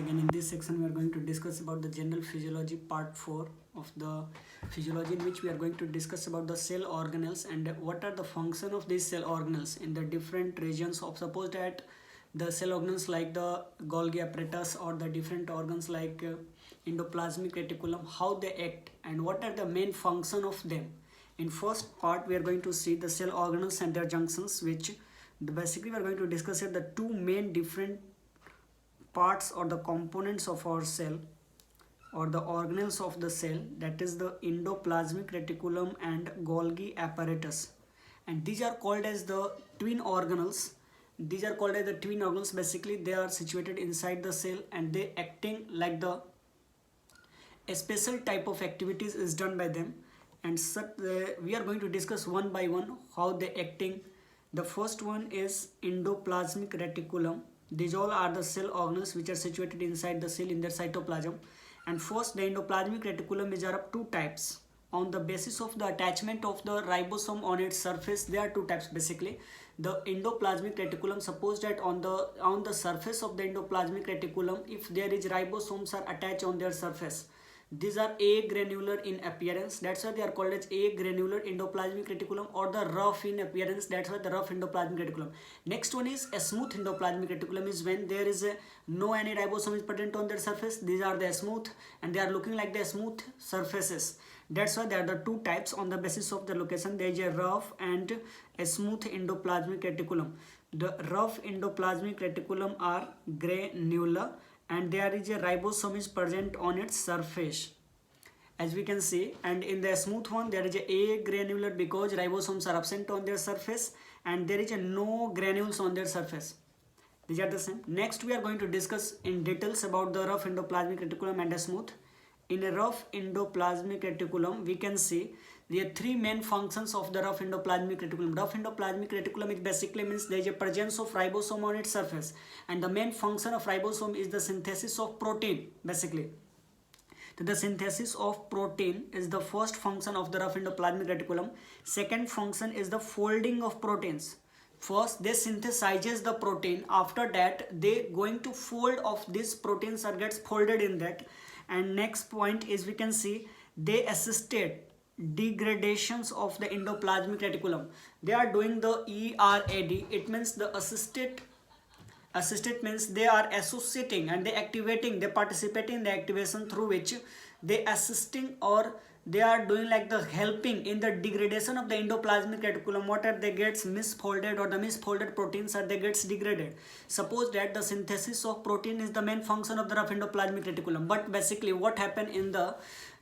again. In this section we are going to discuss about the general physiology part 4 of the physiology, in which we are going to discuss about the cell organelles and what are the function of these cell organelles in the different regions of, suppose that the cell organelles like the Golgi apparatus or the different organs like endoplasmic reticulum, how they act and what are the main function of them. In first part we are going to see the cell organelles and their junctions, which basically we are going to discuss here the two main different parts or the components of our cell or the organelles of the cell, that is the endoplasmic reticulum and Golgi apparatus, and these are called as the twin organelles. These are called as the twin organelles. Basically they are situated inside the cell and they acting like a special type of activities is done by them, and we are going to discuss one by one how they acting. The first one is endoplasmic reticulum. These all are the cell organelles which are situated inside the cell in their cytoplasm. And first, the endoplasmic reticulum is of two types. On the basis of the attachment of the ribosome on its surface, there are two types basically. The endoplasmic reticulum, suppose that on the surface of the endoplasmic reticulum, if there is ribosomes are attached on their surface, these are agranular in appearance, that's why they are called as agranular endoplasmic reticulum, or the rough in appearance, that's why the rough endoplasmic reticulum. Next one is a smooth endoplasmic reticulum, is when there is no any ribosome is present on their surface. These are the smooth and they are looking like the smooth surfaces. That's why there are the two types on the basis of the location. There is a rough and a smooth endoplasmic reticulum. The rough endoplasmic reticulum are granular and there is a ribosome is present on its surface, as we can see. And in the smooth one there is a agranular because ribosomes are absent on their surface and there is a no granules on their surface. These are the same. Next we are going to discuss in details about the rough endoplasmic reticulum and the smooth. In a rough endoplasmic reticulum we can see there are three main functions of the rough endoplasmic reticulum. Rough endoplasmic reticulum is basically means there is a presence of ribosome on its surface, and the main function of ribosome is the synthesis of protein basically. So the synthesis of protein is the first function of the rough endoplasmic reticulum. Second function is the folding of proteins. First they synthesizes the protein, after that they going to fold of these proteins or gets folded in that. And next point is we can see they assisted degradations of the endoplasmic reticulum. They are doing the ERAD, it means the assisted means they are associating and they activating, they participating in the activation through which they assisting or they are doing like the helping in the degradation of the endoplasmic reticulum. What are they gets misfolded, or the misfolded proteins are they gets degraded. Suppose that the synthesis of protein is the main function of the rough endoplasmic reticulum, but basically what happen in the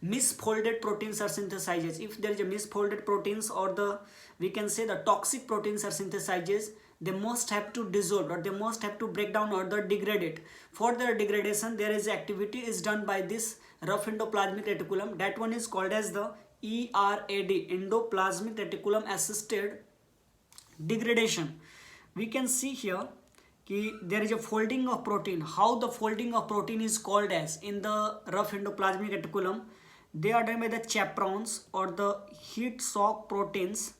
misfolded proteins are synthesized. If there is a misfolded proteins or the we can say the toxic proteins are synthesized, they must have to dissolve or they must have to break down or the degrade it. For their degradation there is activity is done by this rough endoplasmic reticulum. That one is called as the ERAD, endoplasmic reticulum assisted degradation. We can see here there is a folding of protein. How the folding of protein is called as in the rough endoplasmic reticulum? They are done by the chaperones or the heat shock proteins.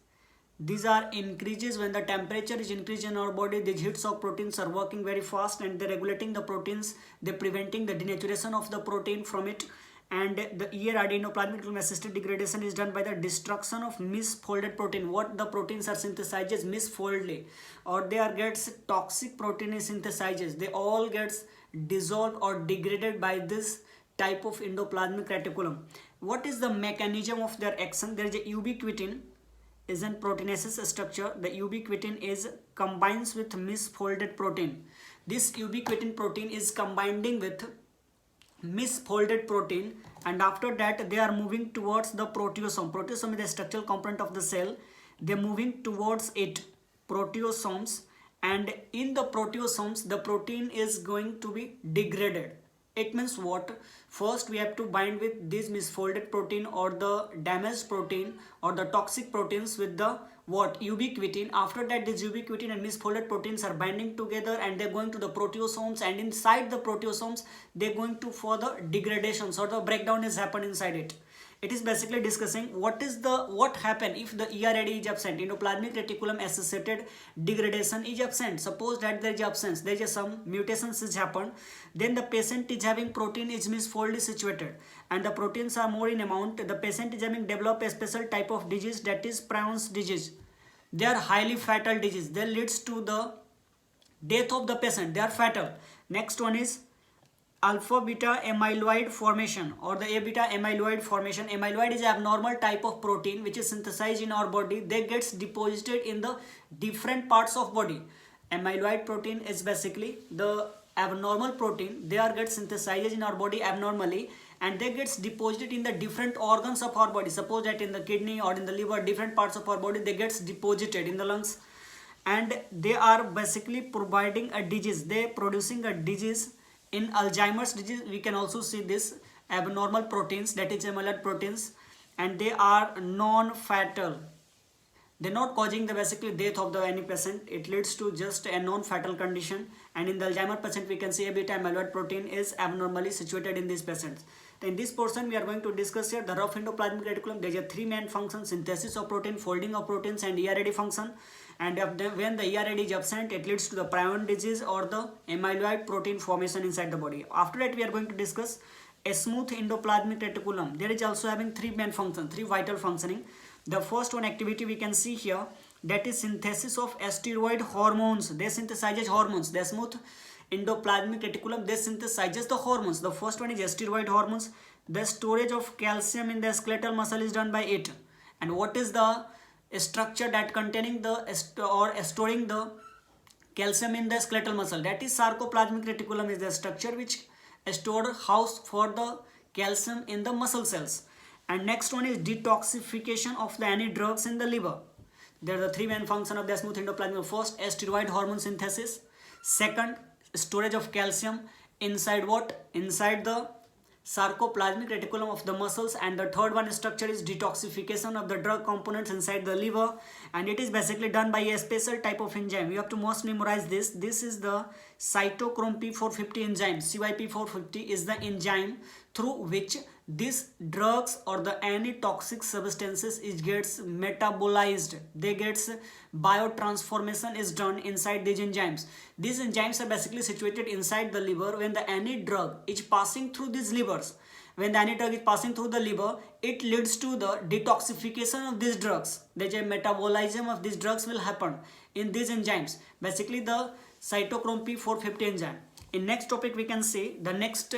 These are increases when the temperature is increased in our body. These heat shock proteins are working very fast and they're regulating the proteins. They're preventing the denaturation of the protein from it. And the ERAD, endoplasmic reticulum assisted degradation, is done by the destruction of misfolded protein. What the proteins are synthesized misfoldedly, or they are gets toxic protein is synthesized. They all gets dissolved or degraded by this type of endoplasmic reticulum. What is the mechanism of their action? There is a ubiquitin is in proteinaceous structure. The ubiquitin is combines with misfolded protein. This ubiquitin protein is combining with misfolded protein, and after that they are moving towards the proteasome. Proteasome is the structural component of the cell. They are moving towards it, proteasomes, and in the proteasomes the protein is going to be degraded. It means what? First we have to bind with this misfolded protein or the damaged protein or the toxic proteins with the what? Ubiquitin. After that this ubiquitin and misfolded proteins are binding together and they're going to the proteasomes, and inside the proteasomes they're going to further degradations or the breakdown is happen inside it. It is basically discussing what happen if the ERAD is absent, endoplasmic reticulum associated degradation is absent. Suppose that there is absence, there is some mutations is happened, then the patient is having protein is misfolded situated, and the proteins are more in amount. The patient is having developed a special type of disease, that is Prions disease. They are highly fatal disease. They leads to the death of the patient. They are fatal. Next one is alpha beta amyloid formation or the A beta amyloid formation. Amyloid is an abnormal type of protein which is synthesized in our body. They gets deposited in the different parts of body. Amyloid protein is basically the abnormal protein. They are get synthesized in our body abnormally, and they gets deposited in the different organs of our body. Suppose that in the kidney or in the liver, different parts of our body, they gets deposited in the lungs, and they are basically providing a disease. They producing a disease. In Alzheimer's disease, we can also see this abnormal proteins, that is amyloid proteins, and they are non-fatal. They're not causing the basically death of the any patient. It leads to just a non-fatal condition. And in the Alzheimer patient, we can see A beta amyloid protein is abnormally situated in these patients. In this portion, we are going to discuss here the rough endoplasmic reticulum. There are three main functions: synthesis of protein, folding of proteins, and ERAD function. And when the ERAD is absent, it leads to the prion disease or the amyloid protein formation inside the body. After that, we are going to discuss a smooth endoplasmic reticulum. There is also having three main functions, three vital functioning. The first one activity we can see here, that is synthesis of steroid hormones. They synthesizes hormones. The smooth endoplasmic reticulum, they synthesizes the hormones. The first one is steroid hormones. The storage of calcium in the skeletal muscle is done by it. And what is the structure that containing the or storing the calcium in the skeletal muscle? That is sarcoplasmic reticulum is the structure which store house for the calcium in the muscle cells. And next one is detoxification of the any drugs in the liver. There are the three main functions of the smooth endoplasmic. First, steroid hormone synthesis. Second, storage of calcium inside what? Inside the sarcoplasmic reticulum of the muscles. And the third one structure is detoxification of the drug components inside the liver, and it is basically done by a special type of enzyme. You have to most memorize this. This is the cytochrome P450 enzyme. CYP450 is the enzyme through which these drugs or the any toxic substances it gets metabolized. They gets biotransformation is done inside these enzymes. These enzymes are basically situated inside the liver. When the any drug is passing through these livers, when the any drug is passing through the liver, it leads to the detoxification of these drugs. The metabolism of these drugs will happen in these enzymes, basically the cytochrome P450 enzyme. In next topic we can see the next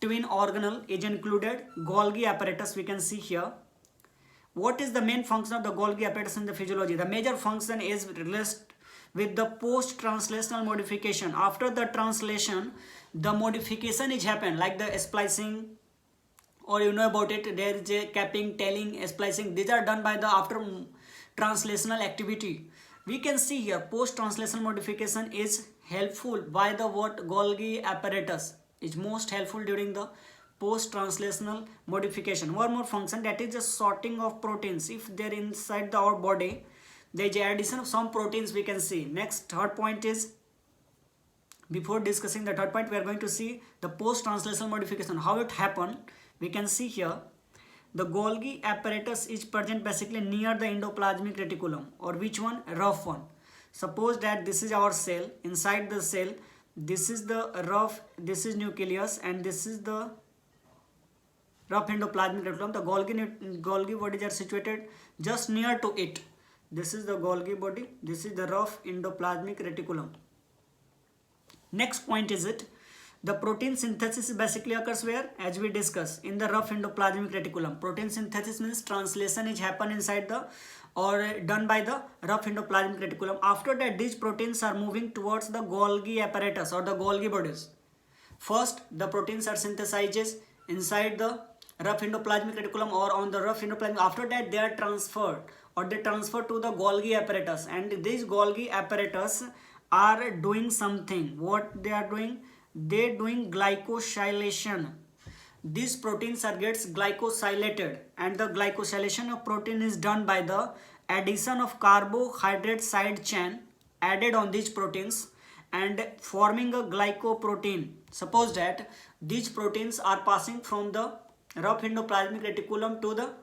twin organelle is included Golgi apparatus. We can see here what is the main function of the Golgi apparatus in the physiology. The major function is related with the post-translational modification. After the translation, the modification is happened, like the splicing, or you know about it, there is a capping, tailing, splicing. These are done by the after translational activity. We can see here post-translational modification is helpful by the what Golgi apparatus. Is most helpful during the post-translational modification. One more function, that is the sorting of proteins. If they're inside our body, there is addition of some proteins we can see. Next, third point is, before discussing the third point, we are going to see the post-translational modification, how it happened. We can see here the Golgi apparatus is present basically near the endoplasmic reticulum, or which one? Rough one. Suppose that this is our cell. Inside the cell, this is the rough, this is nucleus, and this is the rough endoplasmic reticulum. The Golgi bodies are situated just near to it. This is the Golgi body, this is the rough endoplasmic reticulum. Next point is it, the protein synthesis basically occurs where? As we discussed, in the rough endoplasmic reticulum. Protein synthesis means translation is happen inside the or done by the rough endoplasmic reticulum. After that, these proteins are moving towards the Golgi apparatus or the Golgi bodies. First, the proteins are synthesized inside the rough endoplasmic reticulum or on the rough endoplasmic. After that, they are transferred or they transfer to the Golgi apparatus, and these Golgi apparatus are doing something. What they are doing? They are doing glycosylation. These proteins are gets glycosylated, and the glycosylation of protein is done by the addition of carbohydrate side chain added on these proteins and forming a glycoprotein. Suppose that these proteins are passing from the rough endoplasmic reticulum to the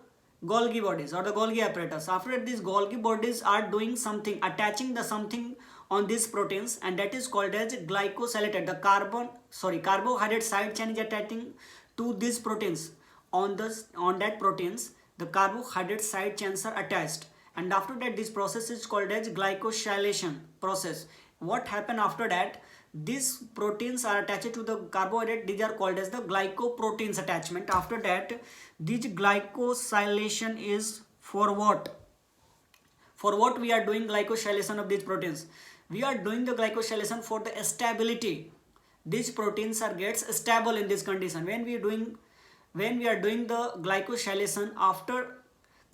Golgi bodies or the Golgi apparatus. After that, these Golgi bodies are doing something, attaching the something on these proteins, and that is called as glycosylated. The carbohydrate side chain is attaching to these proteins. On that proteins, the carbohydrate side chains are attached, and after that, this process is called as glycosylation process. What happened after that? These proteins are attached to the carbohydrate. These are called as the glycoproteins attachment. After that, this glycosylation is for what? For what we are doing glycosylation of these proteins? We are doing the glycosylation for the stability. These proteins are gets stable in this condition. When we are doing the glycosylation, after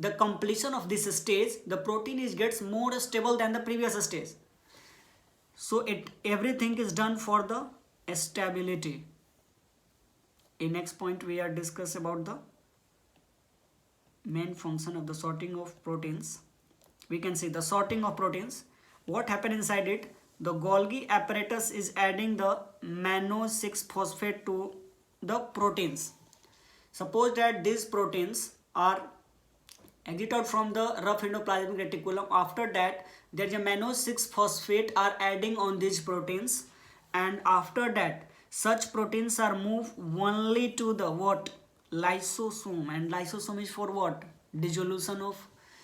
the completion of this stage, the protein gets more stable than the previous stage. So everything is done for the stability. In next point, we are discuss about the main function of the sorting of proteins. We can see the sorting of proteins. What happened inside it? The Golgi apparatus is adding the mannose 6-phosphate to the proteins. Suppose that these proteins are exited from the rough endoplasmic reticulum. After that, there is a mannose 6-phosphate are adding on these proteins, and after that, such proteins are moved only to the what? Lysosome. And lysosome is for what? Dissolution of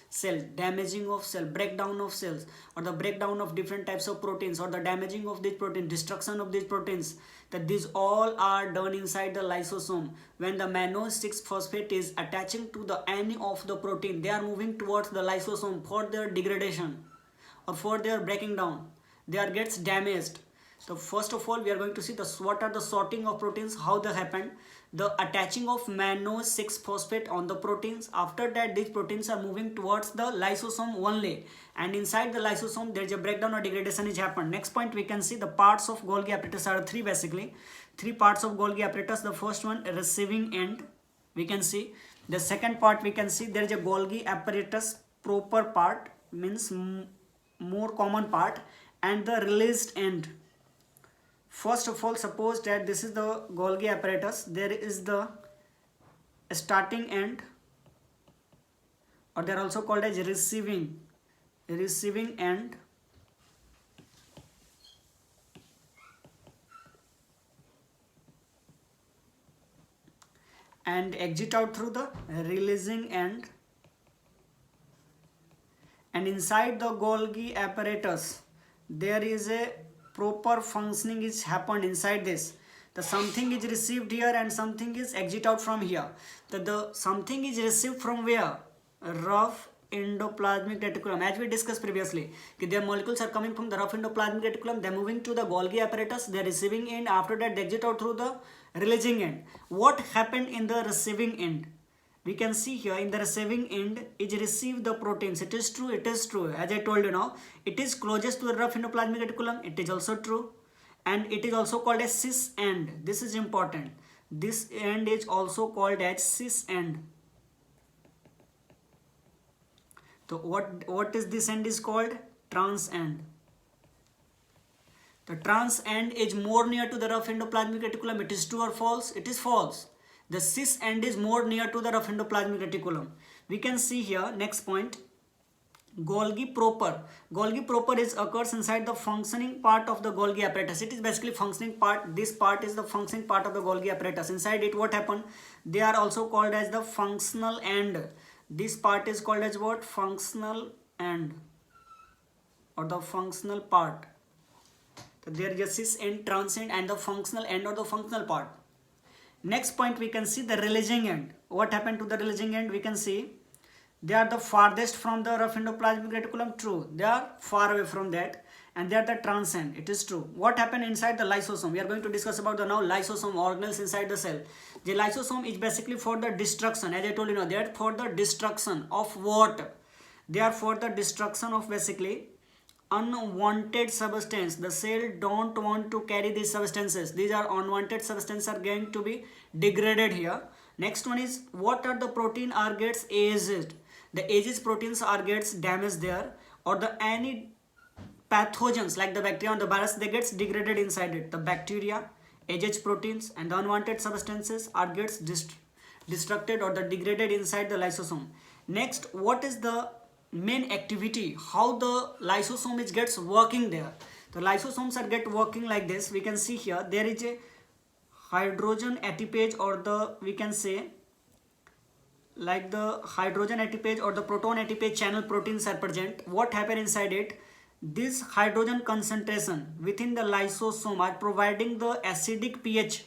cell, damaging of cell, breakdown of cells, or the breakdown of different types of proteins, or the damaging of these proteins, destruction of these proteins. That these all are done inside the lysosome. When the mannose 6-phosphate is attaching to the any of the protein, they are moving towards the lysosome for their degradation or for their breaking down. They are gets damaged. So first of all, we are going to see what are the sorting of proteins, how they happen. The attaching of mannose 6-phosphate on the proteins. After that, these proteins are moving towards the lysosome only, and inside the lysosome there is a breakdown or degradation is happened. Next point, we can see the parts of Golgi apparatus are three, basically three parts of Golgi apparatus. The first one, receiving end, we can see. The second part, we can see there is a Golgi apparatus proper part, means more common part, and the released end. First of all, suppose that this is the Golgi apparatus. There is the starting end, or they are also called as receiving end, and exit out through the releasing end. And inside the Golgi apparatus, there is a proper functioning is happened inside this. The something is received here and something is exit out from here. The something is received from where? Rough endoplasmic reticulum. As we discussed previously, their molecules are coming from the rough endoplasmic reticulum. They are moving to the Golgi apparatus. They are receiving end. After that, they exit out through the releasing end. What happened in the receiving end? We can see here in the receiving end is receive the proteins. It is true, it is true. As I told you now, it is closest to the rough endoplasmic reticulum. It is also true. And it is also called as cis end. This is important. This end is also called as cis end. So what is this end is called? Trans end. The trans end is more near to the rough endoplasmic reticulum. It is true or false? It is false. The cis end is more near to the rough endoplasmic reticulum. We can see here, next point, Golgi proper. Golgi proper occurs inside the functioning part of the Golgi apparatus. It is basically functioning part. This part is the functioning part of the Golgi apparatus. Inside it, what happened? They are also called as the functional end. This part is called as what? Functional end, or the functional part. So there is a cis end, trans end, and the functional end or the functional part. Next point, we can see the releasing end. What happened to the releasing end? We can see they are the farthest from the rough endoplasmic reticulum. True. They are far away from that, and they are the trans end. It is true. What happened inside the lysosome? We are going to discuss about the now lysosome organelles inside the cell. The lysosome is basically for the destruction. As I told you now, they are for the destruction of what? They are for the destruction of basically unwanted substance. The cell don't want to carry these substances. These are unwanted substances are going to be degraded here. Next one is what are the protein are gets aged. The aged proteins are gets damaged there, or the any pathogens like the bacteria and the virus, they gets degraded inside it. The bacteria, aged proteins, and the unwanted substances are gets destructed or the degraded inside the lysosome. Next, what is the main activity, how the lysosome is gets working there? The lysosomes are get working like this. We can see here there is a hydrogen ATPase, or the we can say like the hydrogen ATPase or the proton ATPase channel proteins are present. What happen inside it? This hydrogen concentration within the lysosome are providing the acidic pH.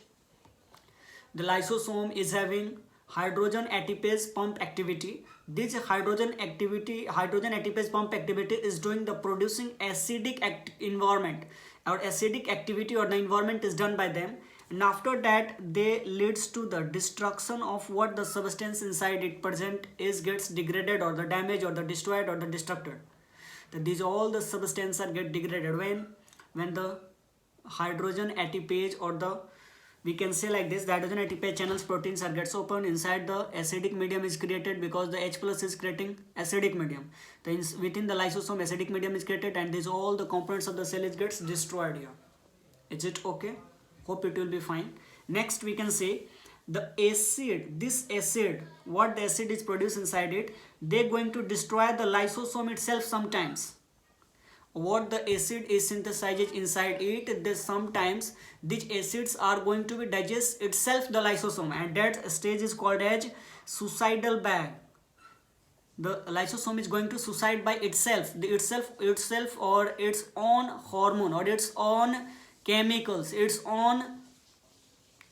The lysosome is having hydrogen ATPase pump activity. This hydrogen ATPase pump activity is doing the producing acidic environment, or acidic activity, or the environment is done by them, and after that they leads to the destruction of what the substance inside it present is gets degraded or the damaged or the destroyed or the destructed. So these all the substances are get degraded when the hydrogen ATPase, or the we can say like this, the hydrogen ATPase channels proteins are gets open. Inside the acidic medium is created because the H plus is creating acidic medium. Then within the lysosome acidic medium is created, and these all the components of the cell is gets destroyed here. Is it okay? Hope it will be fine. Next we can say the acid, this acid, what the acid is produced inside it, they're going to destroy the lysosome itself sometimes. What the acid is synthesized inside it, that sometimes these acids are going to be digest itself the lysosome, and that stage is called as suicidal bag. The lysosome is going to suicide by itself, or its own hormone or its own chemicals, its own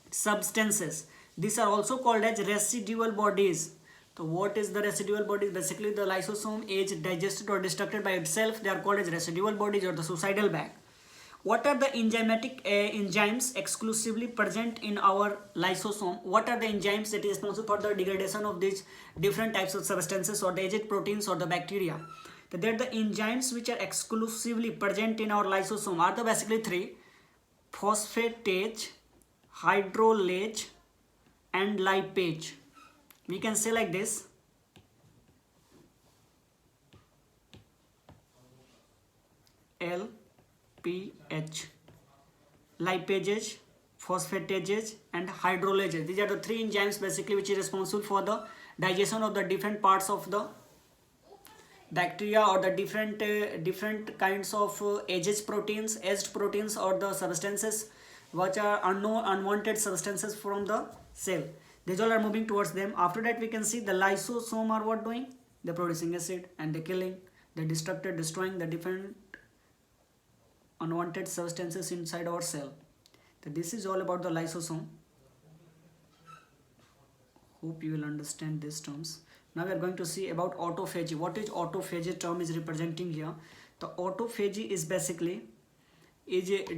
substances. These are also called as residual bodies. So what is the residual bodies? Basically the lysosome is digested or destructed by itself. They are called as residual bodies or the suicidal bag. What are the enzymatic enzymes exclusively present in our lysosome? What are the enzymes that is responsible for the degradation of these different types of substances or the aged proteins or the bacteria? So they are the enzymes which are exclusively present in our lysosome are the basically three: phosphatase, hydrolase, and lipase. We can say like this: LPH, lipases, phosphatases, and hydrolases. These are the three enzymes basically which is responsible for the digestion of the different parts of the bacteria or the different kinds of aged proteins or the substances which are unknown unwanted substances from the cell. These all are moving towards them. After that we can see the lysosome are what doing? They're producing acid and they're killing, they're destroying the different unwanted substances inside our cell. So this is all about the lysosome. Hope you will understand these terms. Now we are going to see about autophagy. What is autophagy term is representing here? The autophagy is basically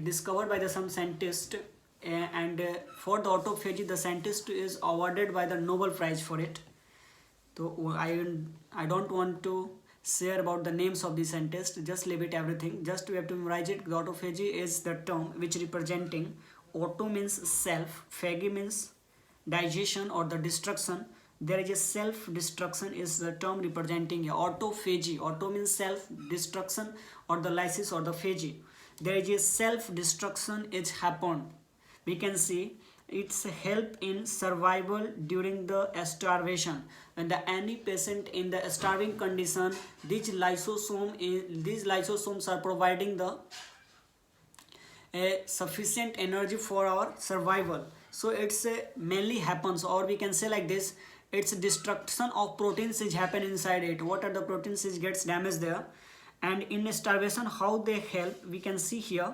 discovered by some scientist, and for the autophagy the scientist is awarded by the Nobel Prize for it. So I don't want to share about the names of the scientists, just leave it everything, just we have to memorize it. The autophagy is the term which representing auto means self, phagy means digestion or the destruction. There is a self destruction is the term representing here. Autophagy, auto means self, destruction or the lysis or the phagy. There is a self destruction is happened. We can see it's help in survival during the starvation. When any patient in the starving condition, these lysosomes are providing the sufficient energy for our survival. So it's mainly happens, or we can say like this, it's destruction of proteins which happen inside it. What are the proteins which gets damaged there? And in starvation, how they help? We can see here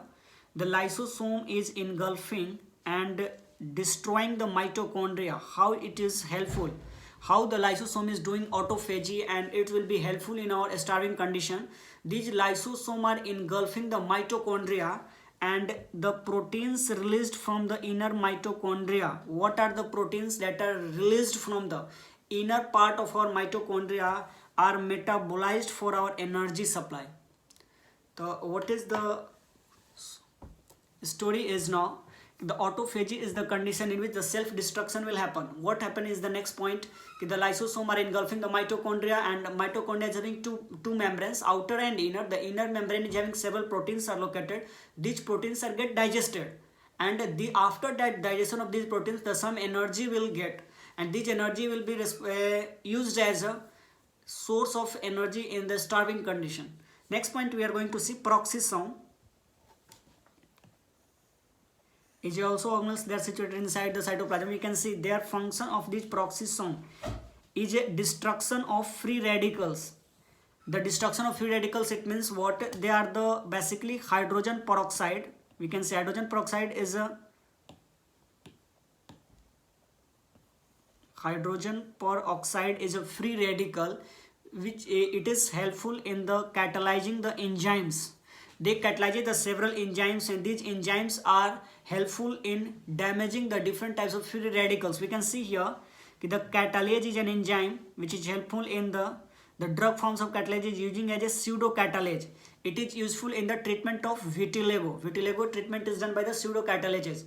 the lysosome is engulfing and destroying the mitochondria. How it is helpful, how the lysosome is doing autophagy, and it will be helpful in our starving condition. These lysosomes are engulfing the mitochondria, and the proteins released from the inner mitochondria. What are the proteins that are released from the inner part of our mitochondria are metabolized for our energy supply? So what is the story is now? The autophagy is the condition in which the self-destruction will happen. What happen is the next point. The lysosome are engulfing the mitochondria, and mitochondria is having two membranes, outer and inner. The inner membrane is having several proteins are located. These proteins are get digested, and after that digestion of these proteins, some energy will get. and this energy will be used as a source of energy in the starving condition. Next point we are going to see peroxisome is also organelles that are situated inside the cytoplasm. We can see their function of this peroxisome is a destruction of free radicals. The destruction of free radicals, it means what? They are the basically hydrogen peroxide. We can say hydrogen peroxide is a free radical which it is helpful in the catalyzing the enzymes. They catalyze the several enzymes, and these enzymes are helpful in damaging the different types of free radicals. We can see here the catalase is an enzyme which is helpful in the drug forms of catalase is using as a pseudo-catalase. It is useful in the treatment of vitiligo. Vitiligo treatment is done by the pseudo-catalases.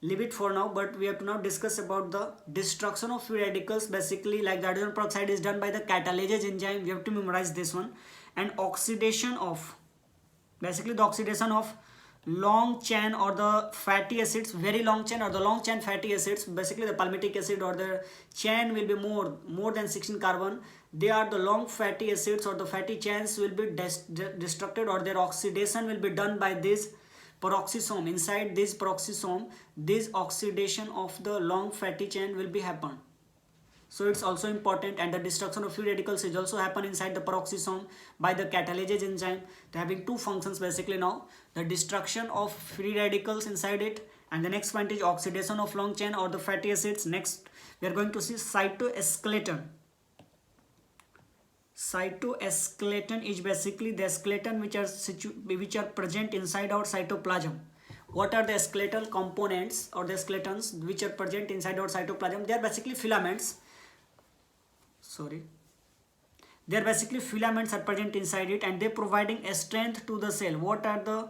Leave it for now, but we have to now discuss about the destruction of free radicals. Basically, like the hydrogen peroxide is done by the catalase enzyme. We have to memorize this one. And oxidation of, basically the oxidation of long chain or the fatty acids, very long chain or the long chain fatty acids, basically the palmitic acid or the chain will be more than 16 carbon. They are the long fatty acids or the fatty chains will be destructed, or their oxidation will be done by this peroxisome. Inside this peroxisome, this oxidation of the long fatty chain will be happen. So it's also important, and the destruction of free radicals is also happen inside the peroxisome by the catalase enzyme. They're having two functions basically now: the destruction of free radicals inside it, and the next point is oxidation of long chain or the fatty acids. Next we are going to see cytoskeleton. Cytoskeleton is basically the skeleton which are present inside our cytoplasm. What are the skeletal components or the skeletons which are present inside our cytoplasm? They are basically filaments. They are basically filaments are present inside it, and they providing a strength to the cell. What are the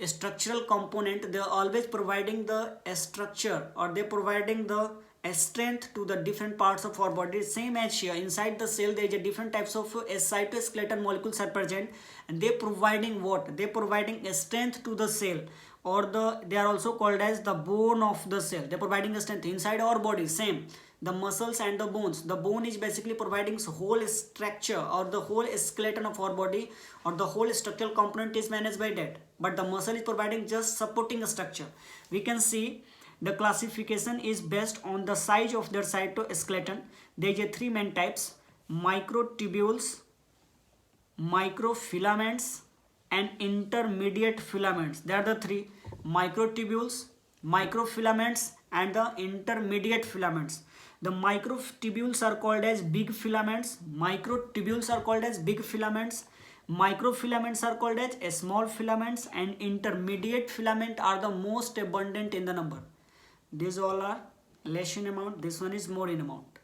structural component? They are always providing the structure, or they providing the strength to the different parts of our body. Same as here inside the cell, there is a different types of cytoskeleton molecules are present, and they providing what? They providing a strength to the cell, or they are also called as the bone of the cell. They are providing a strength inside our body. Same, the muscles and the bones. The bone is basically providing whole structure, or the whole skeleton of our body, or the whole structural component is managed by that, but the muscle is providing just supporting a structure. We can see the classification is based on the size of their cytoskeleton. There is a three main types: microtubules, microfilaments, and intermediate filaments. They are the three: microtubules, microfilaments, and the intermediate filaments. The microtubules are called as big filaments. Microtubules are called as big filaments. Microfilaments are called as small filaments, and intermediate filament are the most abundant in the number. These all are less in amount. This one is more in amount.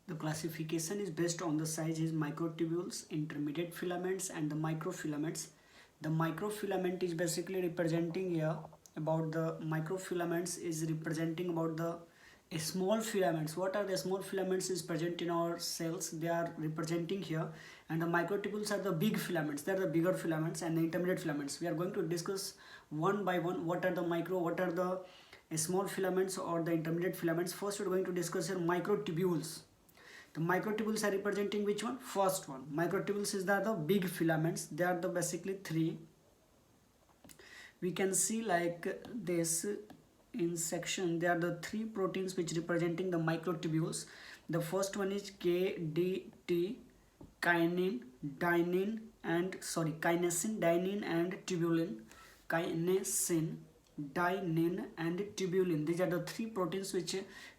The classification is based on the size is microtubules, intermediate filaments, and the microfilaments. The microfilament is basically representing here about the microfilaments is representing about the small filaments. What are the small filaments is present in our cells? They are representing here, and the microtubules are the big filaments. They are the bigger filaments, and the intermediate filaments. We are going to discuss one by one what are the micro, what are the small filaments or the intermediate filaments. First we are going to discuss here microtubules. The microtubules are representing which one? First one. Microtubules is the big filaments. They are the basically three. We can see like this in section. There are the three proteins which representing the microtubules. The first one is KDT, kinesin, dynein, and tubulin. Kinesin, dynein, and tubulin. These are the three proteins which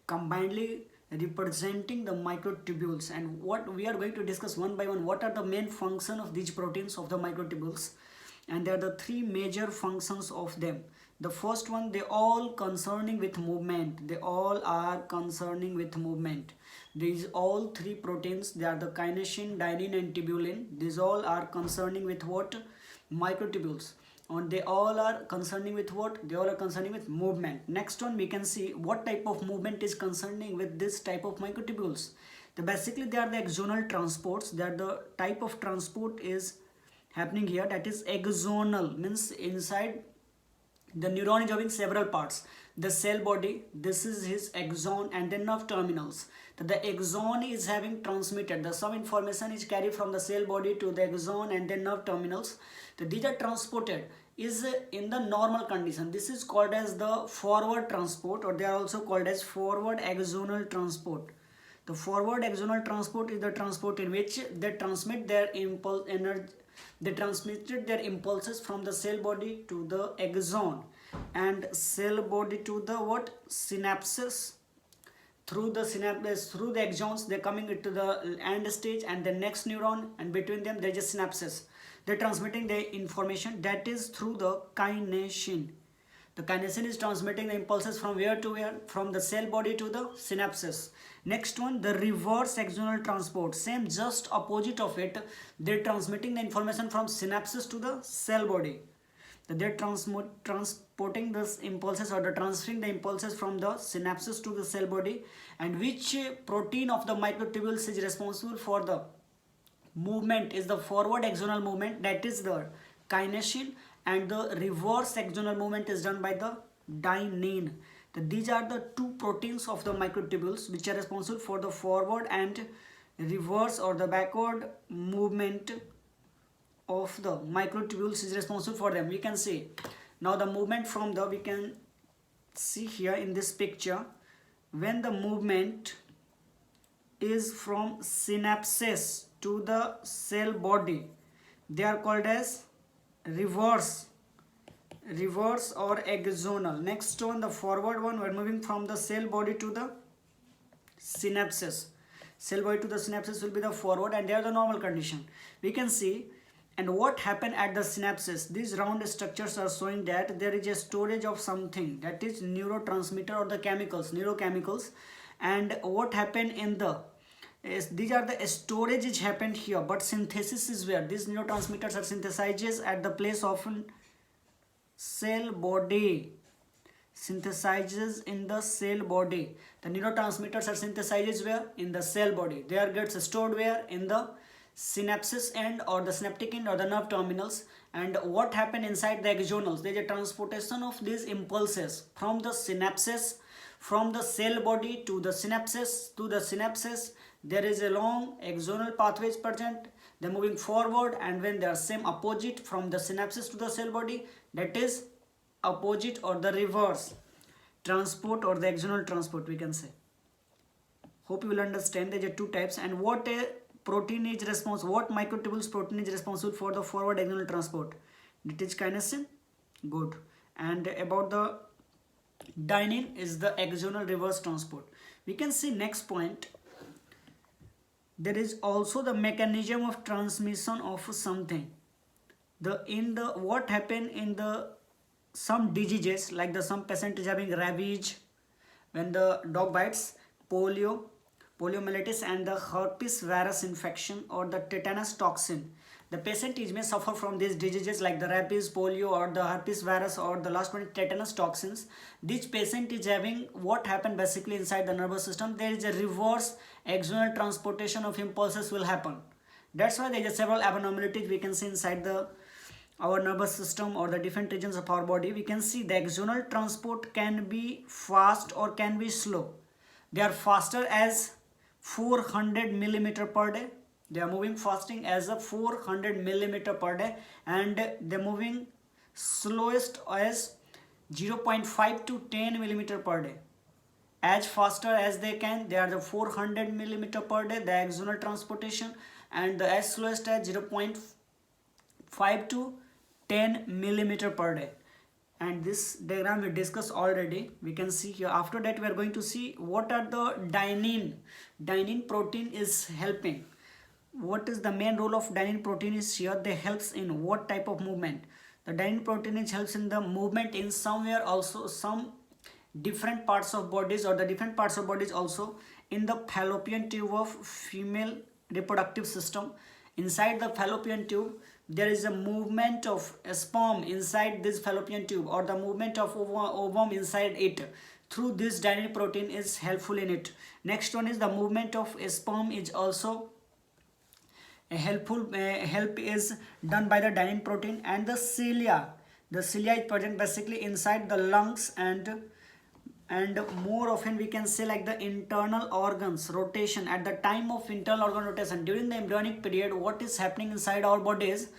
combinedly representing the microtubules. And what we are going to discuss one by one, what are the main function of these proteins of the microtubules, and there are the three major functions of them. The first one, they all concerning with movement. They all are concerning with movement. These all three proteins, they are the kinesin, dynein, and tubulin. These all are concerning with what? Microtubules. And they all are concerning with what? They all are concerning with movement. Next one, we can see what type of movement is concerning with this type of microtubules. Basically they are the axonal transports. They are the type of transport is happening here, that is axonal, means inside The neuron is having several parts. The cell body, this is his axon and the nerve terminals. The axon is having transmitted. The some information is carried from the cell body to the axon and the nerve terminals. These are transported is in the normal condition. This is called as the forward transport, or they are also called as forward axonal transport. The forward axonal transport is the transport in which they transmit their impulse energy. They transmitted their impulses from the cell body to the axon and cell body to the what? Synapses. Through the synapses, through the axons, they're coming into the end stage and the next neuron, and between them there's just synapses. They're transmitting the information that is through the kinesin. The kinesin is transmitting the impulses from where to where? From the cell body to the synapses. Next one, the reverse axonal transport. Same, just opposite of it. They're transmitting the information from synapses to the cell body. They're transporting this impulses, or the transferring the impulses from the synapses to the cell body. And which protein of the microtubules is responsible for the movement is the forward axonal movement, that is the kinesin, and the reverse axonal movement is done by the dynein. These are the two proteins of the microtubules which are responsible for the forward and reverse or the backward movement of the microtubules is responsible for them. We can see now the movement from the, we can see here in this picture, when the movement is from synapses to the cell body, they are called as reverse or axonal. Next one, the forward one, we're moving from the cell body to the synapses. Cell body to the synapses will be the forward, and they are the normal condition. We can see, and what happened at the synapses, these round structures are showing that there is a storage of something, that is neurotransmitter or the chemicals, neurochemicals. And what happened in the these are the storage which happened here, but synthesis is where these neurotransmitters are synthesized at the place of cell body. Synthesizes in the cell body. The neurotransmitters are synthesized where? In the cell body. They are gets stored where? In the synapses end or the synaptic end or the nerve terminals. And what happened inside the axonals? There is a transportation of these impulses from the synapses, from the cell body to the synapses. To the synapses, there is a long axonal pathways present. They're moving forward, and when they are same opposite from the synapses to the cell body, that is opposite or the reverse transport or the axonal transport, we can say. Hope you will understand. There are two types. And what a protein is responsible, what microtubules protein is responsible for the forward axonal transport? It is kinesin. Good. And about the dynein is the axonal reverse transport. We can see next point. There is also the mechanism of transmission of something. What happened in the some diseases, like the some patient is having rabies, when the dog bites, poliomyelitis, and the herpes virus infection or the tetanus toxin. The patient may suffer from these diseases like the rabies, polio, or the herpes virus, or the last one tetanus toxins. This patient is having what happened basically inside the nervous system. There is a reverse axonal transportation of impulses will happen. That's why there are several abnormalities we can see inside our nervous system or the different regions of our body. We can see the axonal transport can be fast or can be slow. They are faster as 400 millimeter per day. They are moving fasting as a 400 millimeter per day, and they're moving slowest as 0.5 to 10 millimeter per day. As faster as they can, they are the 400 millimeter per day, the axonal transportation, and the as slowest as 0.5 to 10 millimeter per day. And this diagram we discussed already. We can see here. After that, we are going to see what are the dynein. Dynein protein is helping. What is the main role of dynein protein is here? They helps in what type of movement? The dynein protein helps in the movement in somewhere also some different parts of bodies, or the different parts of bodies also in the fallopian tube of female reproductive system. Inside the fallopian tube, there is a movement of a sperm inside this fallopian tube, or the movement of ovum inside it. Through this dynein protein is helpful in it. Next one is the movement of a sperm is also a help is done by the dynein protein. And the cilia, The cilia is present basically inside the lungs, and more often we can say like the internal organs rotation. At the time of internal organ rotation during the embryonic period, what is happening inside our bodies,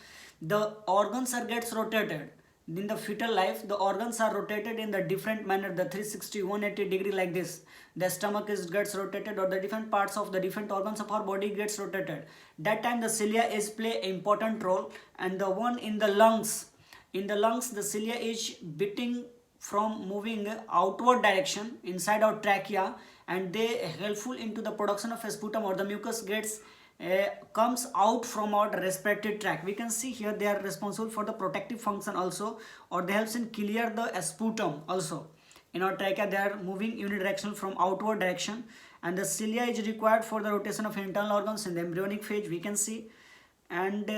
the organs are gets rotated. In the fetal life, the organs are rotated in the different manner, the 360 180 degree like this. The stomach is gets rotated, or the different parts of the different organs of our body gets rotated. That time the cilia is play an important role. And the one in the lungs, in the lungs the cilia is beating from moving outward direction inside our trachea, and they helpful into the production of sputum, or the mucus gets comes out from our respiratory tract. We can see here they are responsible for the protective function also, or they helps in clear the sputum also. In our trachea they are moving unidirectional from outward direction, and the cilia is required for the rotation of internal organs in the embryonic phase, we can see. And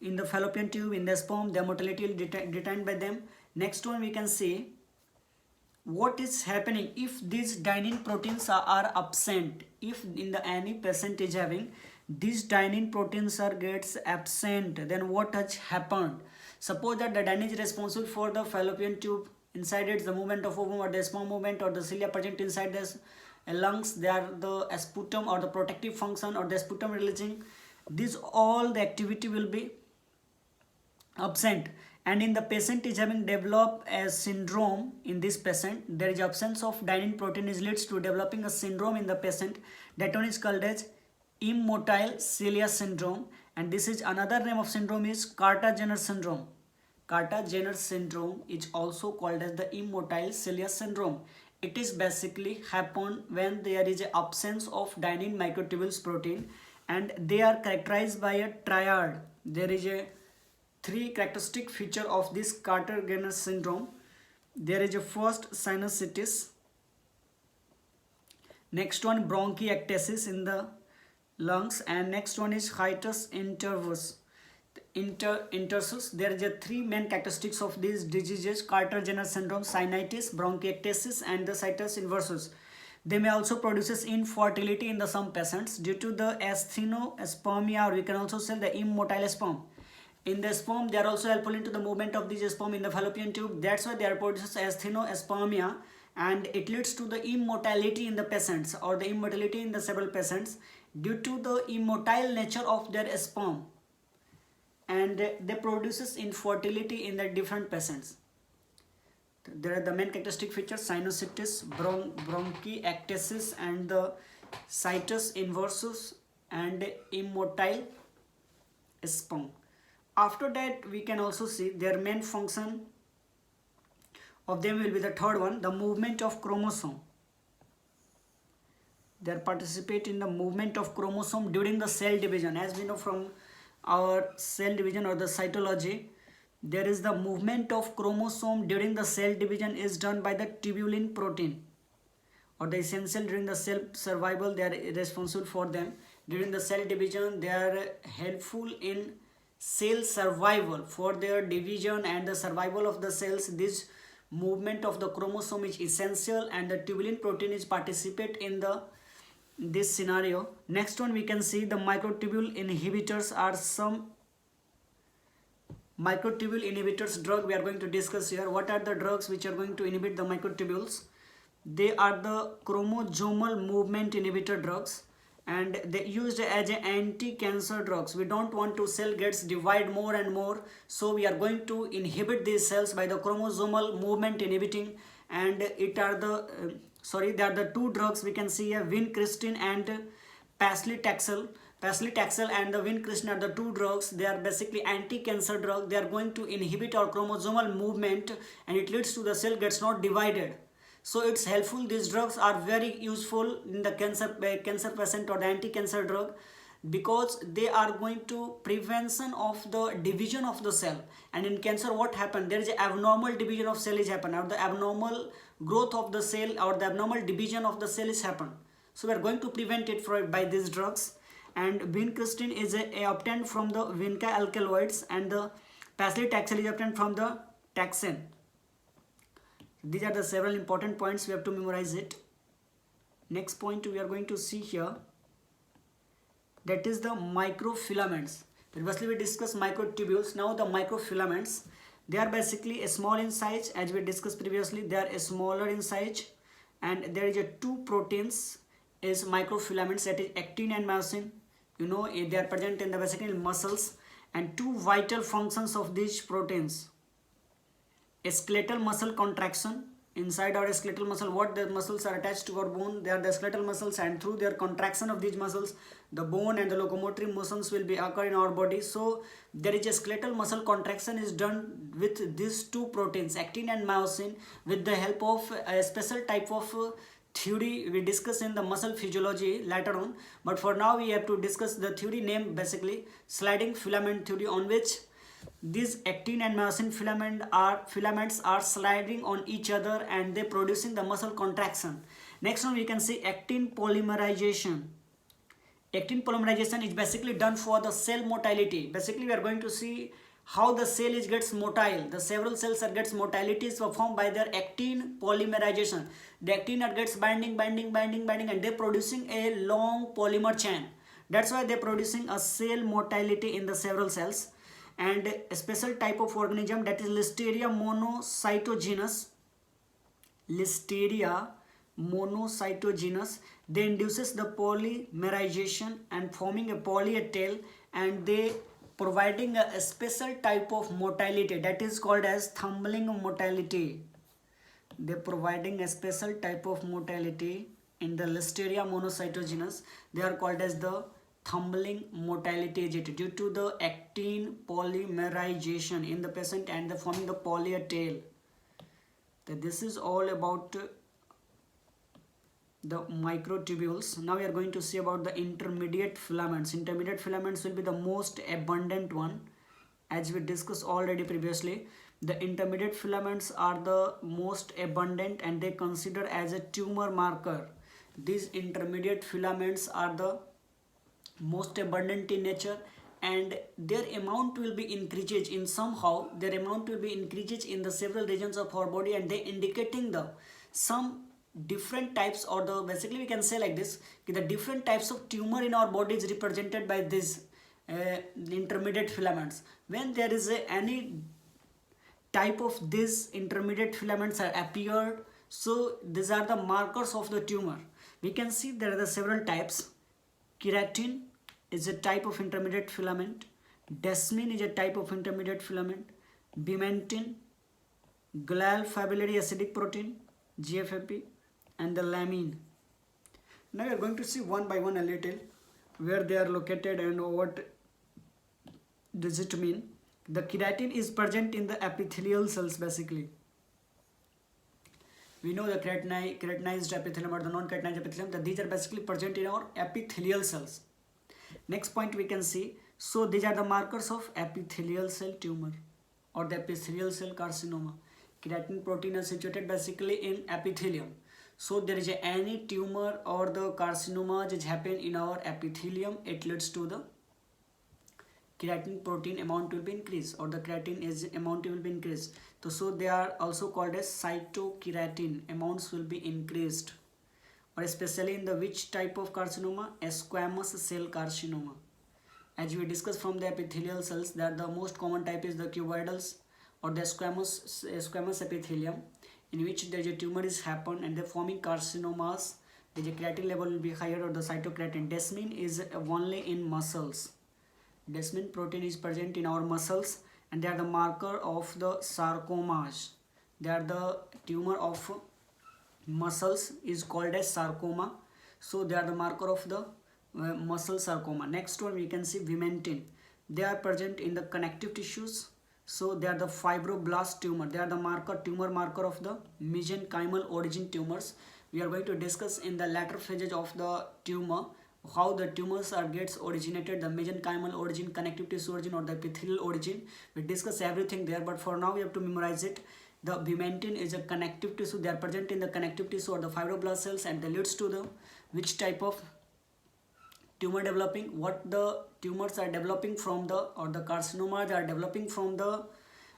in the fallopian tube, in the sperm, the motility will detained by them. Next one we can see what is happening if these dynein proteins are absent. If in the any patient is having these dynein proteins are gets absent, then what has happened? Suppose that the dynein is responsible for the fallopian tube, inside it the movement of ovum or the sperm movement, or the cilia present inside the lungs, they are the sputum or the protective function or the sputum releasing. This all the activity will be absent, and in the patient is having developed a syndrome. In this patient there is absence of dynein protein is leads to developing a syndrome in the patient. That one is called as immotile cilia syndrome, and this is another name of syndrome is Carter-Jenner syndrome. Carter-Jenner syndrome is also called as the immotile cilia syndrome. It is basically happen when there is an absence of dynein microtubules protein, and they are characterized by a triad. There is a three characteristic feature of this Carter-Jenner syndrome. There is a first sinusitis, next one bronchiectasis in the lungs, and next one is hiatus intersus. There is a three main characteristics of these diseases: Carter-Jenner syndrome, sinusitis, bronchiectasis, and the hiatus inversus. They may also produce infertility in the some patients due to the asthenospermia, or we can also say the immotile sperm. In the sperm, they are also helpful into the movement of this sperm in the fallopian tube. That's why they are produced asthenospermia, and it leads to the immortality in the patients, or the immortality in the several patients due to the immotile nature of their sperm, and they produces infertility in the different patients. There are the main characteristic features: sinusitis, bronchiectasis, and the hiatus inversus, and immotile sperm. After that, we can also see their main function of them will be the third one, the movement of chromosome. They participate in the movement of chromosome during the cell division. As we know from our cell division or the cytology, there is the movement of chromosome during the cell division is done by the tubulin protein, or the essential during the cell survival. They are responsible for them. During the cell division, they are helpful in cell survival, for their division and the survival of the cells. This movement of the chromosome is essential, and the tubulin protein is participate in this scenario. Next one we can see the microtubule inhibitors are some microtubule inhibitors drug we are going to discuss here. What are the drugs which are going to inhibit the microtubules? They are the chromosomal movement inhibitor drugs, and they used as an anti-cancer drugs. We don't want to cell gets divide more and more, so we are going to inhibit these cells by the chromosomal movement inhibiting. And it are the they are the two drugs we can see here, vincristine and paclitaxel. Paclitaxel and the vincristine are the two drugs. They are basically anti-cancer drug. They are going to inhibit our chromosomal movement, and it leads to the cell gets not divided. So it's helpful. These drugs are very useful in the cancer patient or the anti-cancer drug, because they are going to prevention of the division of the cell. And in cancer, what happened? There is an abnormal division of cell is happen, or the abnormal growth of the cell, or the abnormal division of the cell is happen. So we are going to prevent it by these drugs. And vincristine is obtained from the vinca alkaloids, and the paclitaxel is obtained from the taxane. These are the several important points we have to memorize it. Next point we are going to see here, that is the microfilaments. Previously we discussed microtubules, now the microfilaments. They are basically small in size, as we discussed previously. They are smaller in size, and there is a two proteins is microfilaments, that is actin and myosin. You know, they are present in the basically muscles, and two vital functions of these proteins: a skeletal muscle contraction. Inside our skeletal muscle, what the muscles are attached to our bone, they are the skeletal muscles, and through their contraction of these muscles, the bone and the locomotory motions will be occur in our body. So there is a skeletal muscle contraction is done with these two proteins, actin and myosin, with the help of a special type of theory we discuss in the muscle physiology later on. But for now we have to discuss the theory named basically sliding filament theory, on which these actin and myosin filaments are sliding on each other, and they producing the muscle contraction. Next one we can see actin polymerization. Actin polymerization is basically done for the cell motility. Basically we are going to see how the cell is gets motile. The several cells are gets motility is performed by their actin polymerization. The actin are gets binding, and they producing a long polymer chain. That's why they producing a cell motility in the several cells. And a special type of organism, that is Listeria monocytogenes. Listeria monocytogenes, they induces the polymerization and forming a polyA-tail, and they providing a special type of motility, that is called as tumbling motility. They providing a special type of motility in the Listeria monocytogenes. They are called as the tumbling motility agent due to the actin polymerization in the patient and the forming the polyA-tail. This is all about the microtubules. Now we are going to see about the intermediate filaments. Intermediate filaments will be the most abundant one, as we discussed already previously. The intermediate filaments are the most abundant, and they consider as a tumor marker. These intermediate filaments are the most abundant in nature, and their amount will be increases in somehow. Their amount will be increases in the several regions of our body, and they indicating the some different types, or the basically we can say like this, the different types of tumor in our body is represented by these intermediate filaments. When there is any type of these intermediate filaments are appeared, so these are the markers of the tumor. We can see there are the several types. Keratin is a type of intermediate filament. Desmin is a type of intermediate filament. Bimentin, glial fibrillary acidic protein, GFAP, and the lamine. Now we are going to see one by one a little where they are located and what does it mean. The keratin is present in the epithelial cells basically. We know the keratinized epithelium or the non-keratinized epithelium, that these are basically present in our epithelial cells. Next point we can see, so these are the markers of epithelial cell tumor or the epithelial cell carcinoma. Keratin protein is situated basically in epithelium. So there is any tumor or the carcinoma which happen in our epithelium, it leads to the keratin protein amount will be increased, or the keratin is amount will be increased. So they are also called as cytokeratin, amounts will be increased. Or especially in the which type of carcinoma? A squamous cell carcinoma. As we discussed from the epithelial cells, that the most common type is the cuboidals or the squamous epithelium, in which there is a tumor is happen and the forming carcinomas. The keratin level will be higher, or the cytokeratin. Desmin is only in muscles. Desmin protein is present in our muscles, and they are the marker of the sarcomas. They are the tumor of muscles is called as sarcoma. So they are the marker of the muscle sarcoma. Next one we can see vimentin. They are present in the connective tissues. So they are the fibroblast tumor. They are the tumor marker of the mesenchymal origin tumors. We are going to discuss in the latter phases of the tumor how the tumors are gets originated, the mesenchymal origin, connective tissue origin, or the epithelial origin. We discuss everything there, but for now we have to memorize it. The vimentin is a connective tissue. They are present in the connective tissue or the fibroblast cells, and they leads to the which type of tumor developing, what the tumors are developing from the, or the carcinomas are developing from the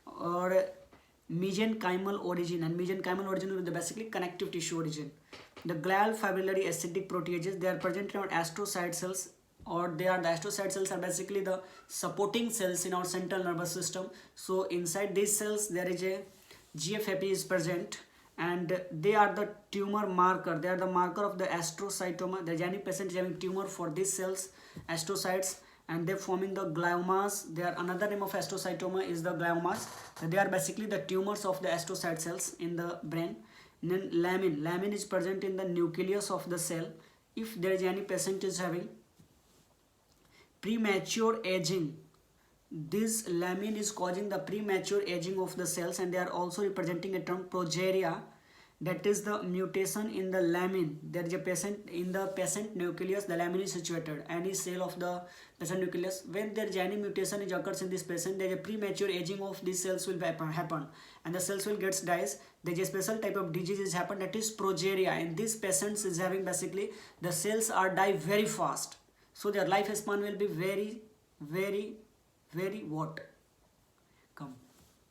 or mesenchymal origin, and mesenchymal origin is basically connective tissue origin. The glial fibrillary acidic proteases, they are present in our astrocyte cells. or they are the astrocyte cells are basically the supporting cells in our central nervous system. So inside these cells there is a GFAP is present, and they are the tumor marker. They are the marker of the astrocytoma. The any patient is having tumor for these cells, astrocytes, and they forming the gliomas. They are another name of astrocytoma is the gliomas. So they are basically the tumors of the astrocyte cells in the brain. And then lamin is present in the nucleus of the cell. If there is any patient is having premature aging, this lamin is causing the premature aging of the cells, and they are also representing a term progeria, that is the mutation in the lamin. There is a patient in the patient nucleus, the lamin is situated, any cell of the patient nucleus. When there is any mutation is occurs in this patient, there is a premature aging of these cells will happen, and the cells will get dies. There is a special type of disease is happen, that is progeria. And these patients is having basically the cells are die very fast, so their lifespan will be very what come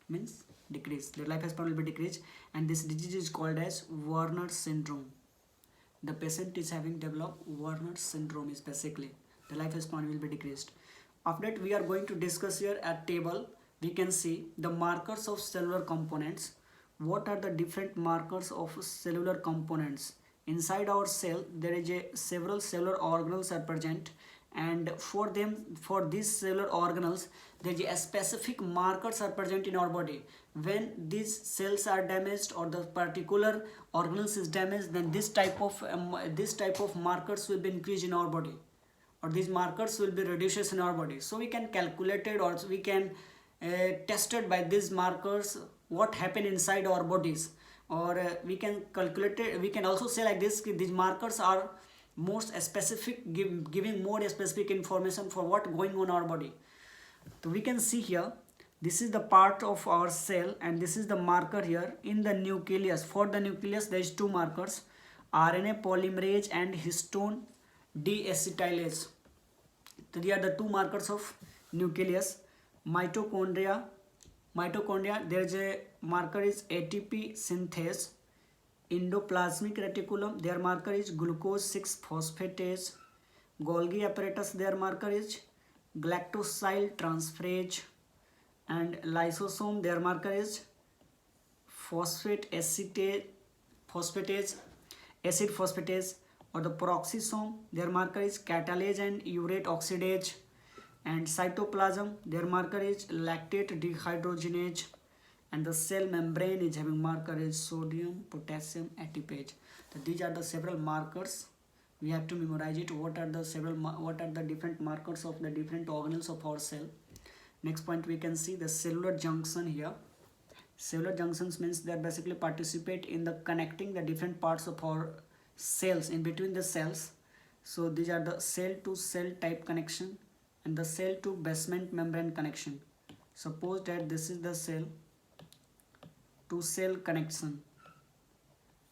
means decrease. Their lifespan will be decreased, and this disease is called as Werner syndrome. The patient is having developed Werner syndrome is basically the lifespan will be decreased. After that we are going to discuss here at table. We can see the markers of cellular components. What are the different markers of cellular components? Inside our cell there is several cellular organelles are present, and for these cellular organelles there is a specific markers are present in our body. When these cells are damaged or the particular organelles is damaged, then this type of markers will be increased in our body, or these markers will be reduced in our body. So we can calculate it, or we can test it by these markers what happen inside our bodies, or we can calculate it. We can also say like this, these markers are most specific, giving more specific information for what going on our body. So we can see here, this is the part of our cell, and this is the marker here in the nucleus. For the nucleus there is two markers, RNA polymerase and histone deacetylase. So these are the two markers of nucleus. Mitochondria, there is a marker is ATP synthase. Endoplasmic reticulum, their marker is glucose 6-phosphatase. Golgi apparatus, their marker is galactosyl transferase. And lysosome, their marker is phosphate acid phosphatase. Or the peroxisome, their marker is catalase and urate oxidase. And cytoplasm, their marker is lactate dehydrogenase. And the cell membrane is having marker is sodium potassium ATPase. So these are the several markers. We have to memorize it. What are the different markers of the different organelles of our cell? Next point we can see the cellular junction here. Cellular junctions means they basically participate in the connecting the different parts of our cells in between the cells. So these are the cell to cell type connection and the cell to basement membrane connection. Suppose that this is the cell to cell connection,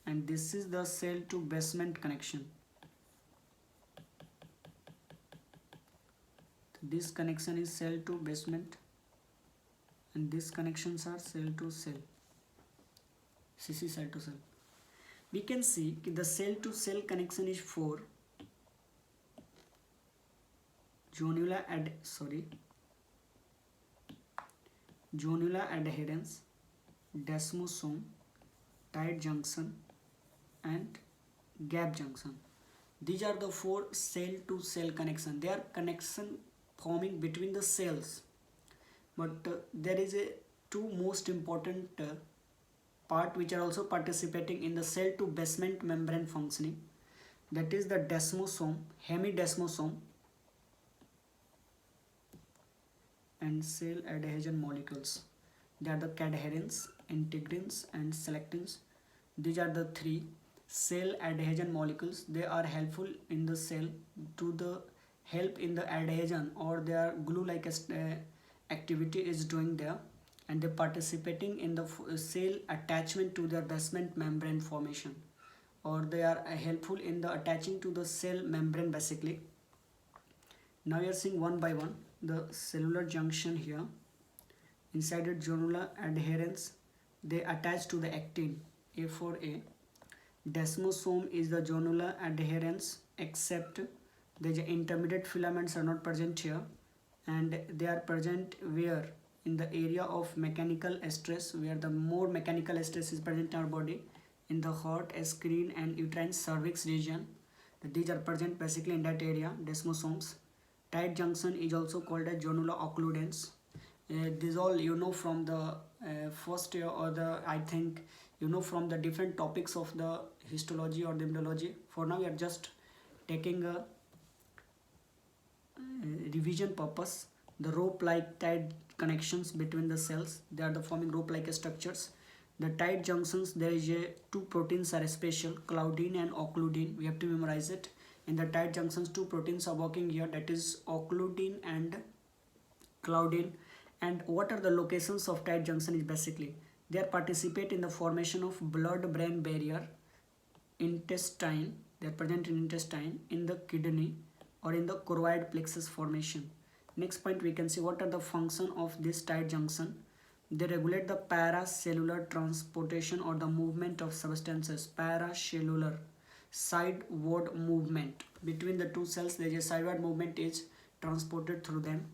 and this is the cell to basement connection. This connection is cell to basement, and these connections are cell to cell. This is cell to cell. We can see the cell to cell connection is 4. Zonular adherence, desmosome, tight junction, and gap junction. These are the 4 cell to cell connection. They are connection forming between the cells, but there is a two most important part which are also participating in the cell to basement membrane functioning. That is the desmosome, hemidesmosome, and cell adhesion molecules. They are the cadherins, integrins, and selectins. These are the 3 cell adhesion molecules. They are helpful in the cell to the help in the adhesion, or their glue like activity is doing there, and they participating in the cell attachment to their basement membrane formation, or they are helpful in the attaching to the cell membrane basically. Now we are seeing one by one the cellular junction here. Inside the zonular adherence, they attach to the actin A4A. Desmosome is the zonular adherence except The intermediate filaments are not present here, and they are present where? In the area of mechanical stress, where the more mechanical stress is present in our body, in the heart, screen and uterine cervix region. These are present basically in that area, desmosomes. Tight junction is also called as zonula occludens. This all you know from the first year, or the I think you know from the different topics of the histology or the immunology. For now we are just taking a revision purpose. The rope like tight connections between the cells, they are the forming rope like structures. The tight junctions, there is a two proteins are special, claudin and occludin. We have to memorize it. In the tight junctions, two proteins are working here, that is occludin and claudin. And what are the locations of tight junction is basically they are participate in the formation of blood brain barrier, intestine, they are present in intestine, in the kidney, or in the choroid plexus formation. Next point, we can see what are the function of this tight junction. They regulate the paracellular transportation or the movement of substances. Paracellular sideward movement between the two cells, there is a sideward movement is transported through them.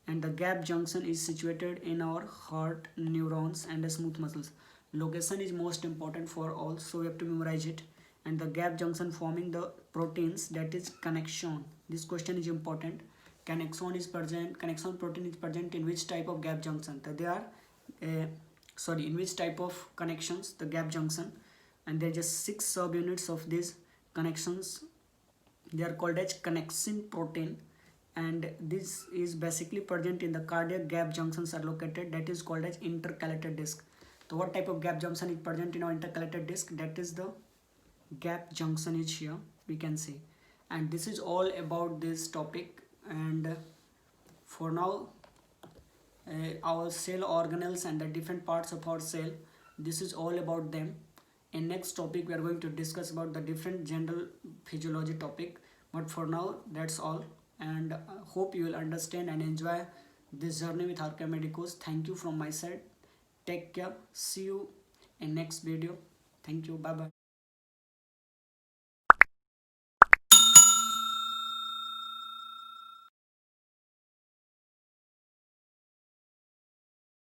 And the gap junction is situated in our heart, neurons and the smooth muscles. Location is most important for all, so we have to memorize it. And the gap junction forming the proteins, that is connexon. This question is important. Connexon is present, connexon protein is present in which type of gap junction? They are in which type of connections? The gap junction. And there are just 6 subunits of these connections. They are called as connexin protein, and this is basically present in the cardiac gap junctions are located, that is called as intercalated disc. So what type of gap junction is present in our intercalated disc? That is the gap junction is here, we can see. And this is all about this topic. And for now, our cell organelles and the different parts of our cell, this is all about them. In next topic we are going to discuss about the different general physiology topic, but for now that's all. And hope you will understand and enjoy this journey with Arca Medicos. Thank you from my side. Take care. See you in next video. Thank you. Bye bye.